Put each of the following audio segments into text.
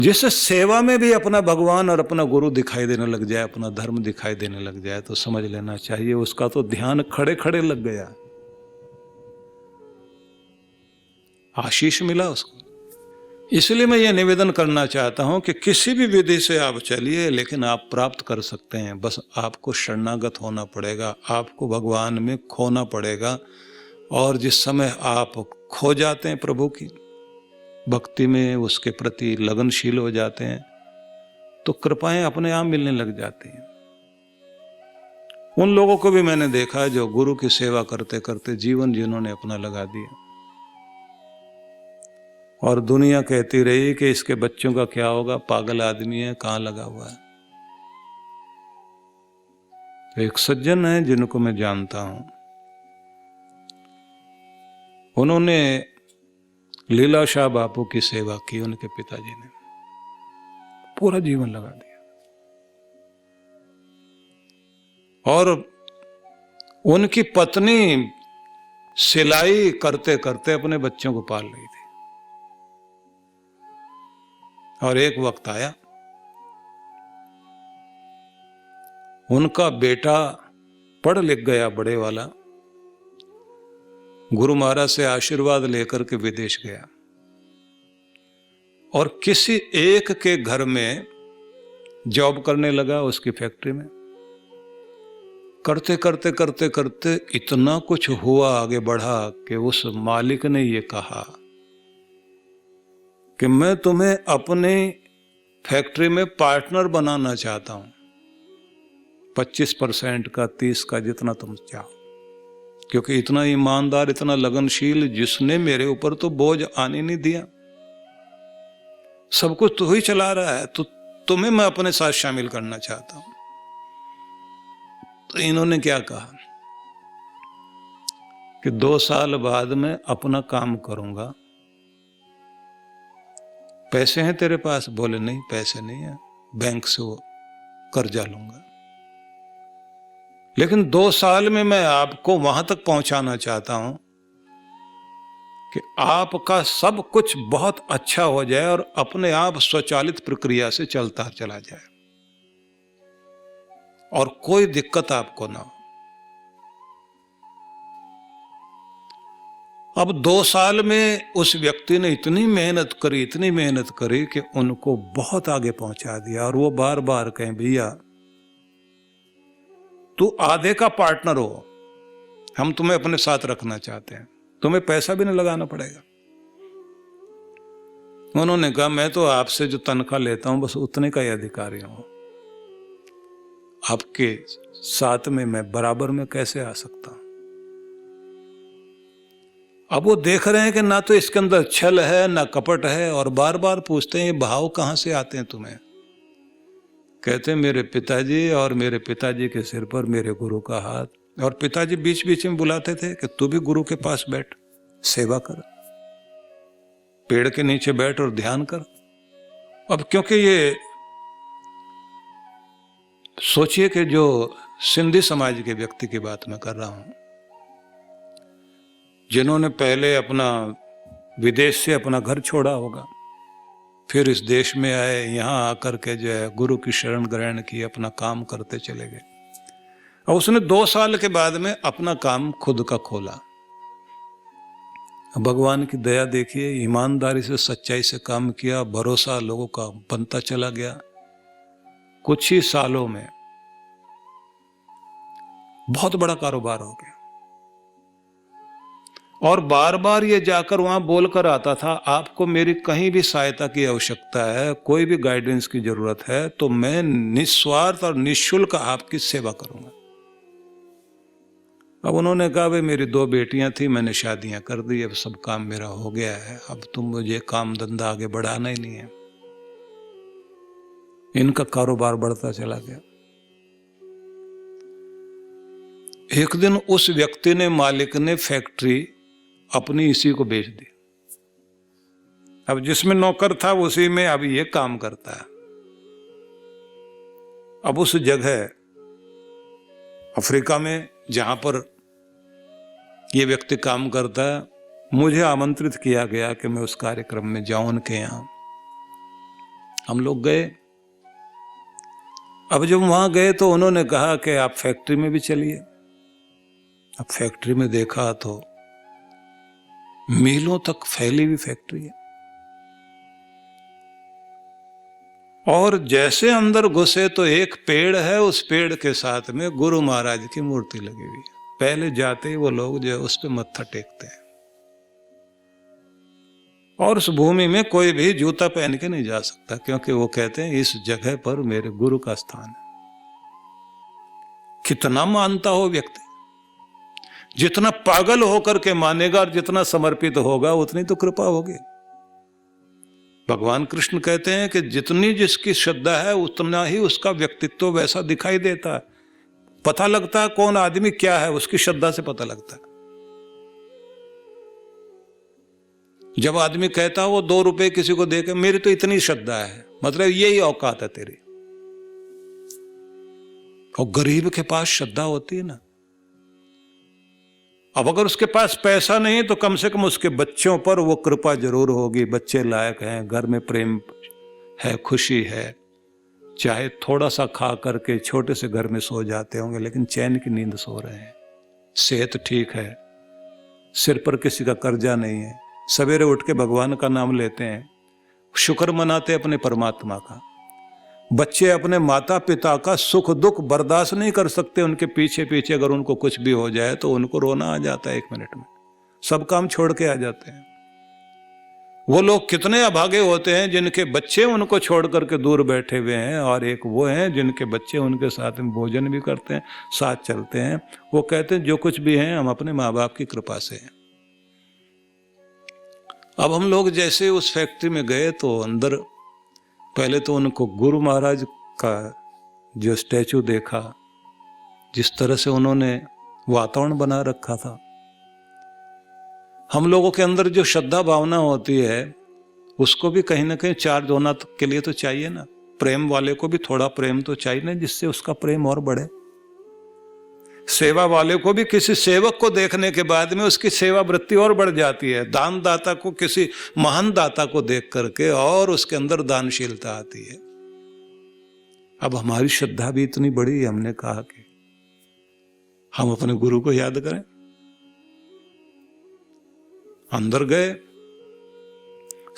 जिस सेवा में भी अपना भगवान और अपना गुरु दिखाई देने लग जाए, अपना धर्म दिखाई देने लग जाए, तो समझ लेना चाहिए उसका तो ध्यान खड़े खड़े लग गया, आशीष मिला उसको। इसलिए मैं ये निवेदन करना चाहता हूं कि किसी भी विधि से आप चलिए, लेकिन आप प्राप्त कर सकते हैं। बस आपको शरणागत होना पड़ेगा, आपको भगवान में खोना पड़ेगा। और जिस समय आप खो जाते हैं प्रभु की भक्ति में, उसके प्रति लगनशील हो जाते हैं, तो कृपाएं अपने आप मिलने लग जाती हैं। उन लोगों को भी मैंने देखा जो गुरु की सेवा करते करते जीवन जिन्होंने अपना लगा दिया, और दुनिया कहती रही कि इसके बच्चों का क्या होगा, पागल आदमी है, कहां लगा हुआ है। तो एक सज्जन है जिनको मैं जानता हूं, उन्होंने लीलाशाह बापू की सेवा की, उनके पिताजी ने पूरा जीवन लगा दिया, और उनकी पत्नी सिलाई करते करते अपने बच्चों को पाल रही थी। और एक वक्त आया, उनका बेटा पढ़ लिख गया, बड़े वाला, गुरु महाराज से आशीर्वाद लेकर के विदेश गया, और किसी एक के घर में जॉब करने लगा, उसकी फैक्ट्री में। करते करते करते करते इतना कुछ हुआ, आगे बढ़ा कि उस मालिक ने ये कहा कि मैं तुम्हें अपने फैक्ट्री में पार्टनर बनाना चाहता हूं, 25% का, 30 का, जितना तुम चाहो, क्योंकि इतना ईमानदार, इतना लगनशील, जिसने मेरे ऊपर तो बोझ आने नहीं दिया, सब कुछ तू ही चला रहा है, तो तुम्हें मैं अपने साथ शामिल करना चाहता हूं। तो इन्होंने क्या कहा कि 2 साल बाद मैं अपना काम करूंगा, पैसे हैं तेरे पास? बोले नहीं, पैसे नहीं है, बैंक से वो कर्जा लूंगा, लेकिन 2 साल में मैं आपको वहां तक पहुंचाना चाहता हूं कि आपका सब कुछ बहुत अच्छा हो जाए और अपने आप स्वचालित प्रक्रिया से चलता चला जाए, और कोई दिक्कत आपको ना हो। अब 2 साल में उस व्यक्ति ने इतनी मेहनत करी, इतनी मेहनत करी कि उनको बहुत आगे पहुंचा दिया। और वो बार बार कहें, भैया तू आधे का पार्टनर हो, हम तुम्हें अपने साथ रखना चाहते हैं, तुम्हें पैसा भी नहीं लगाना पड़ेगा। उन्होंने कहा, मैं तो आपसे जो तनख्वाह लेता हूं बस उतने का ही अधिकारी हूं, आपके साथ में मैं बराबर में कैसे आ सकता हूं। अब वो देख रहे हैं कि ना तो इसके अंदर छल है, ना कपट है, और बार बार पूछते हैं, ये भाव कहां से आते हैं तुम्हें? कहते हैं, मेरे पिताजी, और मेरे पिताजी के सिर पर मेरे गुरु का हाथ। और पिताजी बीच बीच में बुलाते थे कि तू भी गुरु के पास बैठ, सेवा कर, पेड़ के नीचे बैठ और ध्यान कर। अब क्योंकि ये सोचिए कि जो सिंधी समाज के व्यक्ति की बात मैं कर रहा हूं, जिन्होंने पहले अपना विदेश से अपना घर छोड़ा होगा, फिर इस देश में आए, यहाँ आकर के जो है गुरु की शरण ग्रहण की, अपना काम करते चले गए। और उसने 2 साल के बाद में अपना काम खुद का खोला। भगवान की दया देखिए, ईमानदारी से, सच्चाई से काम किया, भरोसा लोगों का बनता चला गया। कुछ ही सालों में बहुत बड़ा कारोबार हो गया। और बार बार ये जाकर वहां बोलकर आता था, आपको मेरी कहीं भी सहायता की आवश्यकता है, कोई भी गाइडेंस की जरूरत है, तो मैं निस्वार्थ और निःशुल्क आपकी सेवा करूंगा। अब उन्होंने कहा, भाई मेरी 2 बेटियां थी, मैंने शादियां कर दी, अब सब काम मेरा हो गया है, अब तुम मुझे काम धंधा आगे बढ़ाना ही नहीं है। इनका कारोबार बढ़ता चला गया। एक दिन उस व्यक्ति ने, मालिक ने, फैक्ट्री अपनी इसी को बेच दी। अब जिसमें नौकर था उसी में अब ये काम करता है। अब उस जगह अफ्रीका में जहां पर ये व्यक्ति काम करता है, मुझे आमंत्रित किया गया कि मैं उस कार्यक्रम में जाऊं उनके यहां। हम लोग गए। अब जब वहां गए तो उन्होंने कहा कि आप फैक्ट्री में भी चलिए। अब फैक्ट्री में देखा तो मीलों तक फैली हुई फैक्ट्री है, और जैसे अंदर घुसे तो एक पेड़ है, उस पेड़ के साथ में गुरु महाराज की मूर्ति लगी हुई है। पहले जाते ही वो लोग जो है उस पे मत्था टेकते हैं, और उस भूमि में कोई भी जूता पहन के नहीं जा सकता, क्योंकि वो कहते हैं इस जगह पर मेरे गुरु का स्थान है। कितना मानता हो व्यक्ति, जितना पागल होकर के मानेगा और जितना समर्पित होगा उतनी तो कृपा होगी। भगवान कृष्ण कहते हैं कि जितनी जिसकी श्रद्धा है उतना ही उसका व्यक्तित्व वैसा दिखाई देता है। पता लगता है कौन आदमी क्या है, उसकी श्रद्धा से पता लगता है। जब आदमी कहता है वो 2 रुपए किसी को देके मेरी तो इतनी श्रद्धा है, मतलब यही औकात है तेरी। और गरीब के पास श्रद्धा होती है ना। अब अगर उसके पास पैसा नहीं तो कम से कम उसके बच्चों पर वो कृपा जरूर होगी। बच्चे लायक हैं, घर में प्रेम है, खुशी है, चाहे थोड़ा सा खा करके छोटे से घर में सो जाते होंगे लेकिन चैन की नींद सो रहे हैं, सेहत ठीक है, सिर पर किसी का कर्जा नहीं है, सवेरे उठ के भगवान का नाम लेते हैं, शुक्र मनाते अपने परमात्मा का। बच्चे अपने माता पिता का सुख दुख बर्दाश्त नहीं कर सकते, उनके पीछे पीछे अगर उनको कुछ भी हो जाए तो उनको रोना आ जाता है 1 मिनट में, सब काम छोड़ के आ जाते हैं। वो लोग कितने अभागे होते हैं जिनके बच्चे उनको छोड़ करके दूर बैठे हुए हैं, और एक वो हैं जिनके बच्चे उनके साथ में भोजन भी करते हैं, साथ चलते हैं। वो कहते हैं जो कुछ भी हैं हम अपने माँ बाप की कृपा से हैं। अब हम लोग जैसे उस फैक्ट्री में गए तो अंदर पहले तो उनको गुरु महाराज का जो स्टैचू देखा, जिस तरह से उन्होंने वातावरण बना रखा था। हम लोगों के अंदर जो श्रद्धा भावना होती है उसको भी कहीं ना कहीं चार्ज होना के लिए तो चाहिए ना। प्रेम वाले को भी थोड़ा प्रेम तो चाहिए ना, जिससे उसका प्रेम और बढ़े। सेवा वाले को भी किसी सेवक को देखने के बाद में उसकी सेवा वृत्ति और बढ़ जाती है। दान दाता को किसी महान दाता को देख करके और उसके अंदर दानशीलता आती है। अब हमारी श्रद्धा भी इतनी बड़ी है, हमने कहा कि हम अपने गुरु को याद करें। अंदर गए,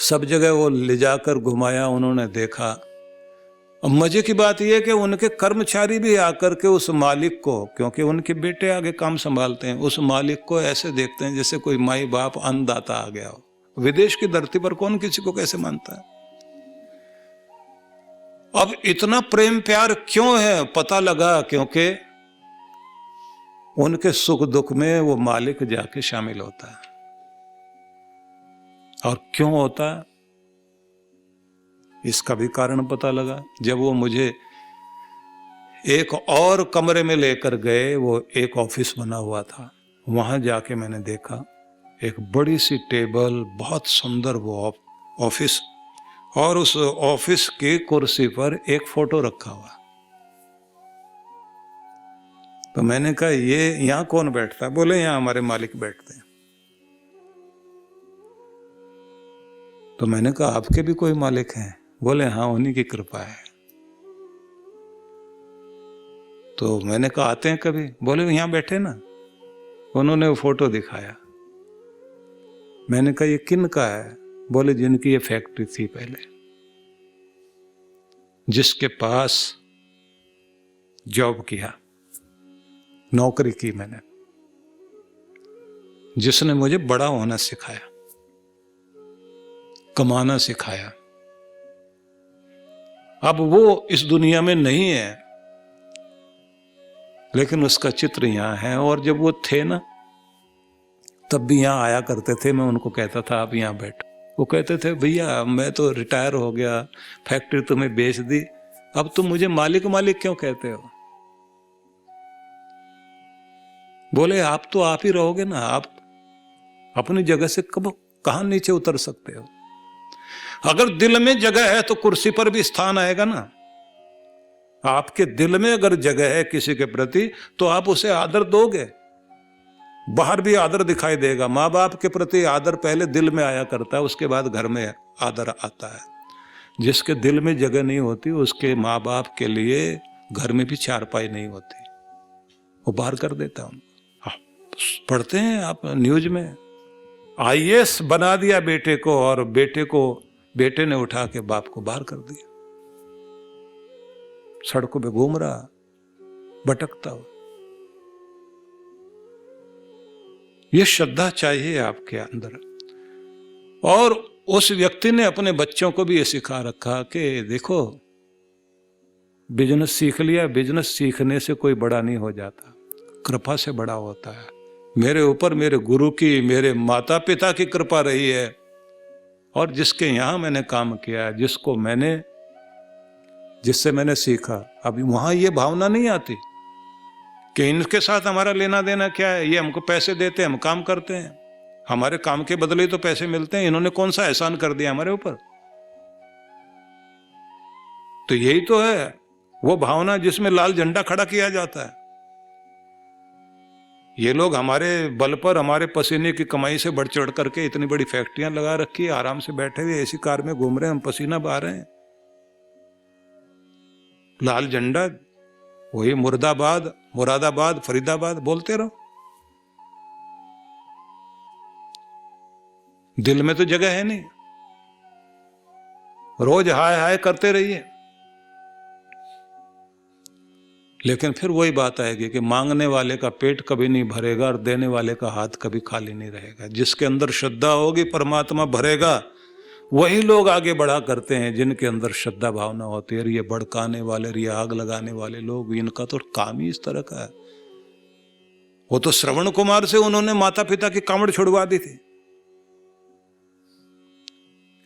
सब जगह वो ले जाकर घुमाया, उन्होंने देखा। अब मजे की बात यह कि उनके कर्मचारी भी आकर के उस मालिक को, क्योंकि उनके बेटे आगे काम संभालते हैं, उस मालिक को ऐसे देखते हैं जैसे कोई माई बाप अन्नदाता आ गया हो। विदेश की धरती पर कौन किसी को कैसे मानता है। अब इतना प्रेम प्यार क्यों है, पता लगा क्योंकि उनके सुख दुख में वो मालिक जाके शामिल होता है। और क्यों होता है इसका भी कारण पता लगा जब वो मुझे एक और कमरे में लेकर गए। वो एक ऑफिस बना हुआ था, वहां जाके मैंने देखा एक बड़ी सी टेबल, बहुत सुंदर वो ऑफिस, और उस ऑफिस की कुर्सी पर एक फोटो रखा हुआ। तो मैंने कहा ये यहां कौन बैठता है? बोले यहां हमारे मालिक बैठते हैं। तो मैंने कहा आपके भी कोई मालिक हैं? बोले हाँ, उन्हीं की कृपा है। तो मैंने कहा आते हैं कभी? बोले यहां बैठे ना। उन्होंने वो फोटो दिखाया। मैंने कहा ये किन का है? बोले जिनकी ये फैक्ट्री थी पहले, जिसके पास जॉब किया, नौकरी की मैंने, जिसने मुझे बड़ा होना सिखाया, कमाना सिखाया। अब वो इस दुनिया में नहीं है, लेकिन उसका चित्र यहां है। और जब वो थे ना तब भी यहां आया करते थे। मैं उनको कहता था आप यहां बैठो। वो कहते थे भैया मैं तो रिटायर हो गया, फैक्ट्री तुम्हें बेच दी, अब तुम मुझे मालिक मालिक क्यों कहते हो? बोले आप तो आप ही रहोगे ना, आप अपनी जगह से कब कहां नीचे उतर सकते हो? अगर दिल में जगह है तो कुर्सी पर भी स्थान आएगा ना। आपके दिल में अगर जगह है किसी के प्रति तो आप उसे आदर दोगे, बाहर भी आदर दिखाई देगा। माँ बाप के प्रति आदर पहले दिल में आया करता है, उसके बाद घर में आदर आता है। जिसके दिल में जगह नहीं होती उसके माँ बाप के लिए घर में भी चारपाई नहीं होती, वो बाहर कर देता हूँ। पढ़ते हैं आप न्यूज में, आईएएस बना दिया बेटे को और बेटे ने उठा के बाप को बाहर कर दिया, सड़कों पे घूम रहा भटकता हुआ। ये श्रद्धा चाहिए आपके अंदर। और उस व्यक्ति ने अपने बच्चों को भी ये सिखा रखा कि देखो बिजनेस सीख लिया, बिजनेस सीखने से कोई बड़ा नहीं हो जाता, कृपा से बड़ा होता है। मेरे ऊपर मेरे गुरु की, मेरे माता पिता की कृपा रही है, और जिसके यहाँ मैंने काम किया, जिससे मैंने सीखा, अभी वहां ये भावना नहीं आती कि इनके साथ हमारा लेना देना क्या है, ये हमको पैसे देते हैं, हम काम करते हैं, हमारे काम के बदले तो पैसे मिलते हैं, इन्होंने कौन सा एहसान कर दिया हमारे ऊपर। तो यही तो है वो भावना जिसमें लाल झंडा खड़ा किया जाता है। ये लोग हमारे बल पर, हमारे पसीने की कमाई से बढ़ चढ़ करके इतनी बड़ी फैक्ट्रियां लगा रखी है, आराम से बैठे हुए ऐसी कार में घूम रहे हैं, हम पसीना बहा रहे हैं। लाल झंडा वही मुरादाबाद, फरीदाबाद बोलते रहो, दिल में तो जगह है नहीं, रोज हाय हाय करते रहिए। लेकिन फिर वही बात आएगी कि मांगने वाले का पेट कभी नहीं भरेगा और देने वाले का हाथ कभी खाली नहीं रहेगा। जिसके अंदर श्रद्धा होगी परमात्मा भरेगा। वही लोग आगे बढ़ा करते हैं जिनके अंदर श्रद्धा भावना होती है। और ये भड़काने वाले, ये आग लगाने वाले लोग, इनका तो काम ही इस तरह का है। वो तो श्रवण कुमार से उन्होंने माता पिता की कांवड़ छुड़वा दी थी।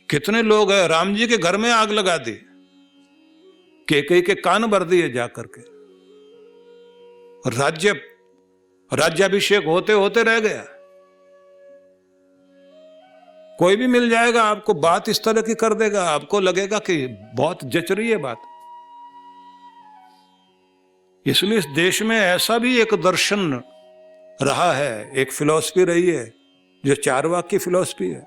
कितने लोग हैं, राम जी के घर में आग लगा दी, कैकेयी के कान भर दिए जाकर के, राज्याभिषेक होते होते रह गया। कोई भी मिल जाएगा आपको, बात इस तरह की कर देगा, आपको लगेगा कि बहुत जच रही है बात। इसलिए इस देश में ऐसा भी एक दर्शन रहा है, एक फिलॉसफी रही है जो चारवाक की फिलॉसफी है।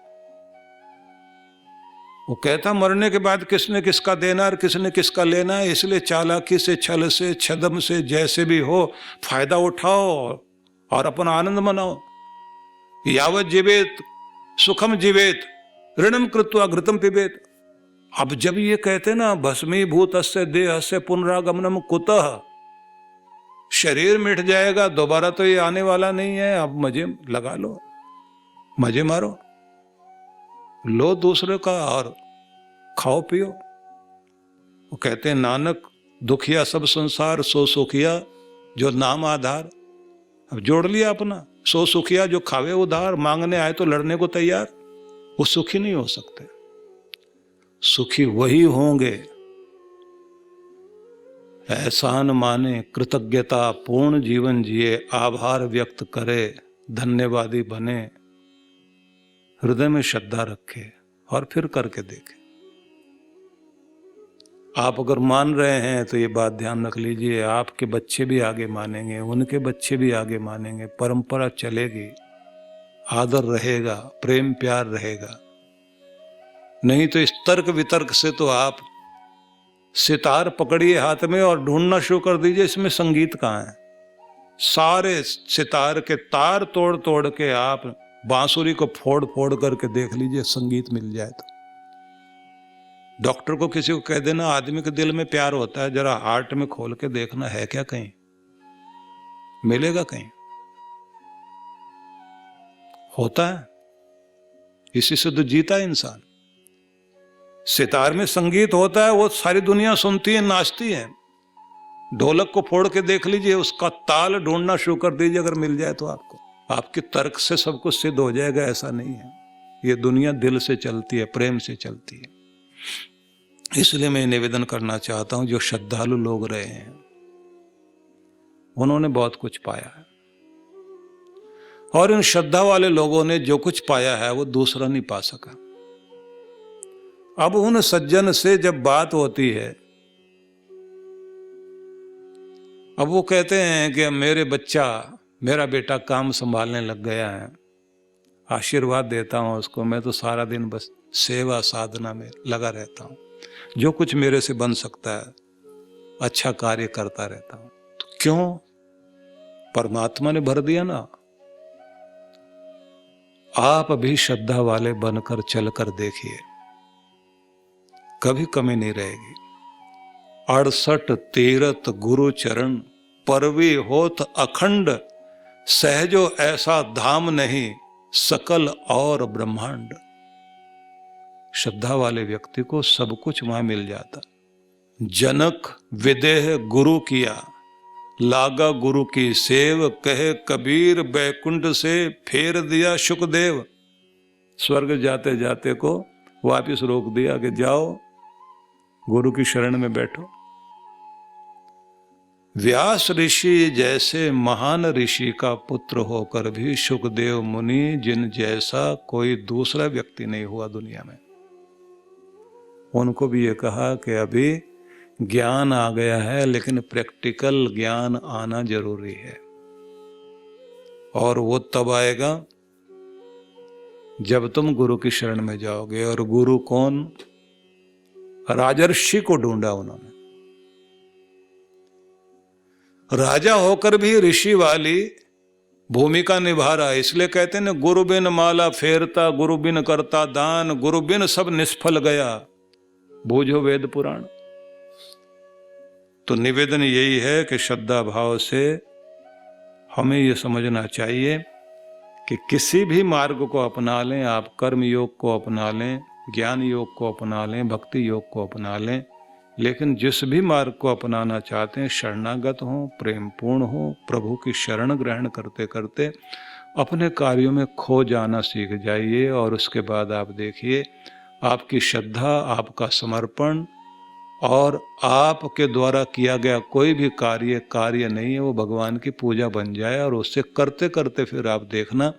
वो कहता मरने के बाद किसने किसका देना और किसने किसका लेना है, इसलिए चालाकी से, छल से, छदम से, जैसे भी हो फायदा उठाओ और अपना आनंद मनाओ। यावत जीवेत सुखम जीवेत ऋणम कृत्वा घृतम पिबेत। अब जब ये कहते ना भस्मीभूत अस्य देह से पुनरागमनम कुतः, शरीर मिट जाएगा दोबारा तो ये आने वाला नहीं है, अब मजे लगा लो, मजे मारो, लो दूसरे का और खाओ पियो। वो कहते हैं नानक दुखिया सब संसार सो सुखिया जो नाम आधार। अब जोड़ लिया अपना, सो सुखिया जो खावे उधार, मांगने आए तो लड़ने को तैयार, वो सुखी नहीं हो सकते। सुखी वही होंगे एहसान माने, कृतज्ञता पूर्ण जीवन जिए, आभार व्यक्त करे, धन्यवादी बने, हृदय में श्रद्धा रखे और फिर करके देखे। आप अगर मान रहे हैं तो ये बात ध्यान रख लीजिए, आपके बच्चे भी आगे मानेंगे, उनके बच्चे भी आगे मानेंगे, परंपरा चलेगी, आदर रहेगा, प्रेम प्यार रहेगा। नहीं तो इस तर्क वितर्क से तो आप सितार पकड़िए हाथ में और ढूंढना शुरू कर दीजिए इसमें संगीत कहाँ है। सारे सितार के तार तोड़ तोड़ के आप बांसुरी को फोड़ फोड़ करके देख लीजिए, संगीत मिल जाए तो। डॉक्टर को किसी को कह देना आदमी के दिल में प्यार होता है, जरा हार्ट में खोल के देखना है क्या, कहीं मिलेगा, कहीं होता है। इसी से तो जीता है इंसान। सितार में संगीत होता है, वो सारी दुनिया सुनती है, नाचती है। ढोलक को फोड़ के देख लीजिए, उसका ताल ढूंढना शुरू कर दीजिए, अगर मिल जाए तो आपको। आपके तर्क से सब कुछ सिद्ध हो जाएगा, ऐसा नहीं है। ये दुनिया दिल से चलती है, प्रेम से चलती है। इसलिए मैं निवेदन करना चाहता हूं, जो श्रद्धालु लोग रहे हैं उन्होंने बहुत कुछ पाया है, और इन श्रद्धा वाले लोगों ने जो कुछ पाया है वो दूसरा नहीं पा सका। अब उन सज्जन से जब बात होती है, अब वो कहते हैं कि मेरा बेटा काम संभालने लग गया है, आशीर्वाद देता हूं उसको, मैं तो सारा दिन बस सेवा साधना में लगा रहता हूं। जो कुछ मेरे से बन सकता है अच्छा कार्य करता रहता हूं। तो क्यों? परमात्मा ने भर दिया ना। आप भी श्रद्धा वाले बनकर चलकर देखिए, कभी कमी नहीं रहेगी। 68 तीरथ गुरु चरण, परवी होत अखंड, सहजो ऐसा धाम नहीं, सकल और ब्रह्मांड। श्रद्धा वाले व्यक्ति को सब कुछ वहां मिल जाता। जनक विदेह गुरु किया, लागा गुरु की सेव, कहे कबीर बैकुंठ से फेर दिया सुखदेव। स्वर्ग जाते जाते को वापिस रोक दिया कि जाओ गुरु की शरण में बैठो। व्यास ऋषि जैसे महान ऋषि का पुत्र होकर भी सुखदेव मुनि जिन जैसा कोई दूसरा व्यक्ति नहीं हुआ दुनिया में, उनको भी ये कहा कि अभी ज्ञान आ गया है लेकिन प्रैक्टिकल ज्ञान आना जरूरी है। और वो तब आएगा जब तुम गुरु की शरण में जाओगे। और गुरु कौन? राजर्षि को ढूंढा उन्होंने। राजा होकर भी ऋषि वाली भूमिका निभा रहा है। इसलिए कहते हैं ना, गुरु बिन माला फेरता, गुरु बिन करता दान, गुरु बिन सब निष्फल गया, बूझो वेद पुराण। तो निवेदन यही है कि श्रद्धा भाव से हमें यह समझना चाहिए कि किसी भी मार्ग को अपना लें, आप कर्म योग को अपना लें, ज्ञान योग को अपना लें, भक्ति योग को अपना लें, लेकिन जिस भी मार्ग को अपनाना चाहते हैं शरणागत हो, प्रेमपूर्ण हो, प्रभु की शरण ग्रहण करते करते अपने कार्यों में खो जाना सीख जाइए। और उसके बाद आप देखिए आपकी श्रद्धा, आपका समर्पण और आपके द्वारा किया गया कोई भी कार्य नहीं है, वो भगवान की पूजा बन जाए। और उससे करते करते फिर आप देखना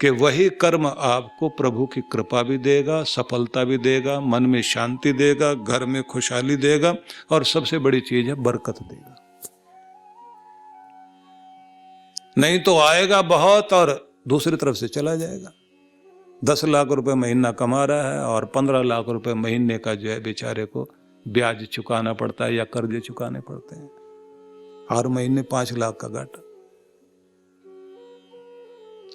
कि वही कर्म आपको प्रभु की कृपा भी देगा, सफलता भी देगा, मन में शांति देगा, घर में खुशहाली देगा, और सबसे बड़ी चीज है बरकत देगा। नहीं तो आएगा बहुत और दूसरी तरफ से चला जाएगा। 10 लाख रुपए महीना कमा रहा है और 15 लाख रुपए महीने का जो है बेचारे को ब्याज चुकाना पड़ता है या कर्जे चुकाने पड़ते हैं। हर महीने 5 लाख का घाटा।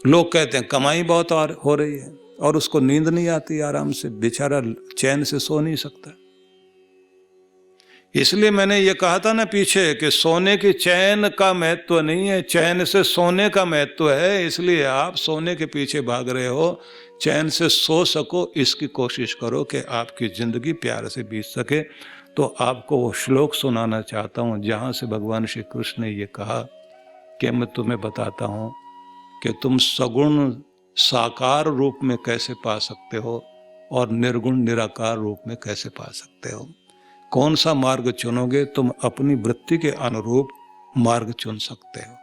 लोग कहते हैं कमाई बहुत हो रही है और उसको नींद नहीं आती आराम से, बेचारा चैन से सो नहीं सकता। इसलिए मैंने ये कहा था ना पीछे कि सोने की चैन का महत्व नहीं है, चैन से सोने का महत्व है। इसलिए आप सोने के पीछे भाग रहे हो, चैन से सो सको इसकी कोशिश करो कि आपकी जिंदगी प्यार से बीत सके। तो आपको वो श्लोक सुनाना चाहता हूँ जहाँ से भगवान श्री कृष्ण ने ये कहा कि मैं तुम्हें बताता हूँ कि तुम सगुण साकार रूप में कैसे पा सकते हो और निर्गुण निराकार रूप में कैसे पा सकते हो। कौन सा मार्ग चुनोगे, तुम अपनी वृत्ति के अनुरूप मार्ग चुन सकते हो।